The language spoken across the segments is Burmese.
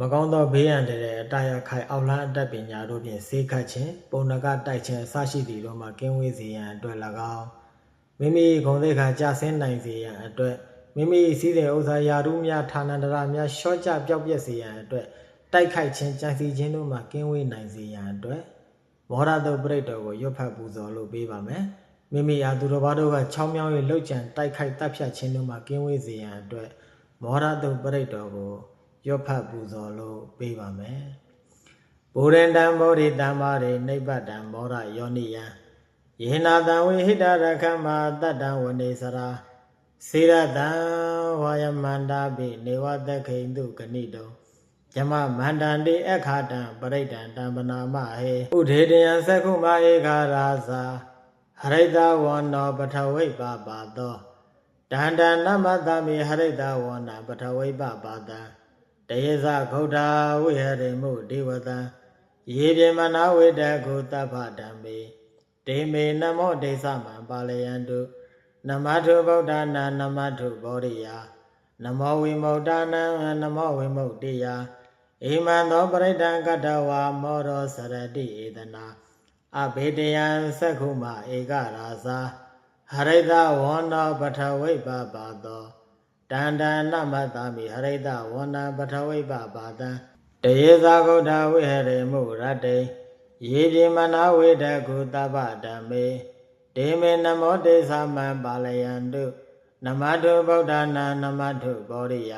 မကောင်းသောဘေးရန်တဲ့အတရားခိုင်အောက်လန်းအတတ်ပညာတို့ဖြင့်စေခတ်ခြင်းပုံနကတိုက်ခြင်းအစရှိသည့်တို့မှကင်းဝေးစေရန်အတွက်၎င်းမိမိဂုဏ်သိက္ခာကျဆင်းနိုင်စေရန်အတွက်မိမိစည်းစိမ်ဥစ္စာယာရုများဌာနန္တရများရှော့ကျပျောက်ပြက်စေရန်အတွက်တိုက်ခိုက်ခြင်းကြံစည်ခြင်းတို့မှကင်းဝေးနိုင်စေရန်အတွက်မောရတုပရိတ်တော်ကိုရွတ်ဖတ်ပူဇော်လို့ပေးပါမယ်မိမိအားသူတော်ဘာတို့ကချောင်းမြောင်း၍လှုပ်ကြံတိုက်ခိုက်တပ်ဖြတ်ခြင်းတို့မှကင်းဝေးစေရန်အတွက်မောရတုပရိတ်တော်ကိုရွတ်ဖတ်ပူဇော်လို့ပေးပါမယ်ဗုဒ္ဓံတံဗောဓိတံမာရိနိဗ္ဗတံမောရယောနိယံယေနာတံဝိဟိတရခမတတ္တံဝနေစရာစေရတံဝါယမန္တာပိနေဝတခိန္တုဂဏိတောယမမန္တန္တိအခါတံပရိဒံတံပနာမဟေဥဒေတယံသက္ခုမဧခာရာဇာဟရိတဝန္နောပထဝိပပါသောတန္တနမတမိဟရိတဝန္နပထဝိပပါတံတယေဇဂௌဒဝိဟရိမုဒေဝတံယေပြမနာဝိတကုတပ္ပဓမ္မေဒေမေနမောဒေသမံပါလယန္တုနမထုဗုဒ္ဓနာနမထုဘောရိယနမောဝိမု dd နံနမောဝိမု dd ယဣမံသောပရိဒံကတ္တဝါမောရောစရတိဧတနာအဘေတယံသက္ခုမဧကရာဇာဟရိတဝန္နောပထဝိပပါသောတန္တနမတမိဟရိတဝန္နပထဝိပပါတံတယေဇဂௌဒဝိဟရိမုရတ္တေယေပြမနာဝေတကုတပ္ပဓမ္မေဒေမေနမောတေသမံပါလယန္တုနမထုဗုဒ္ဓနာနမထုဘောရိယ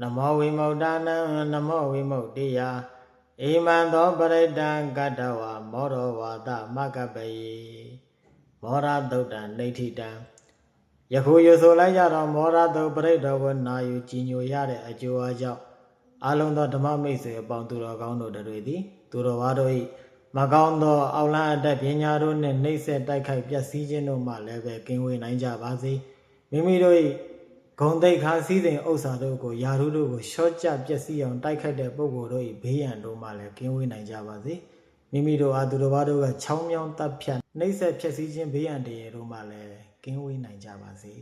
နမောဝိမု dd နံနမောဝိမု dd ယဣမံသောပရိဒံကတ္တဝါမောရောဝါဒမကပ္ပယေမောရသုတ်တံနေဋ္ဌိတံယခုယူဆိုလိုက်ကြတော့မောရသုတ်ပရိတ်တော်ကိုနာယူကြည်ညိုရတဲ့အကျိုးအကြောင်းအလုံးသောဓမ္မမိတ်ဆွေအပေါင်းသူတော်ကောင်းတို့တွေသည်သူတော်ဘာတို့၏မကောင်းသောအောက်လန်းအတတ်ပညာတို့နှင့်နှိပ်စက်တိုက်ခိုက်ပျက်စီးခြင်းတို့မှလည်းပဲကင်းဝေးနိုင်ကြပါစေမိမိတို့၏ဂုဏ်သိက္ခာစည်းစိမ်ဥစ္စာတို့ကိုယာရုတို့ကိုရှော့ကျပျက်စီးအောင်တိုက်ခိုက်တဲ့ပုဂ္ဂိုလ်တို့၏ဘေးရန်တို့မှလည်းကင်းဝေးနိုင်ကြပါစေမိမိတို့အားသူတော်ဘာတို့ကချောင်းမြောင်းတပ်ဖြတ်နှိပ်စက်ပျက်စီးခြင်းဘေးရန်တွေတို့မှလည်းကင်းဝေးနိုင်ကြပါစေ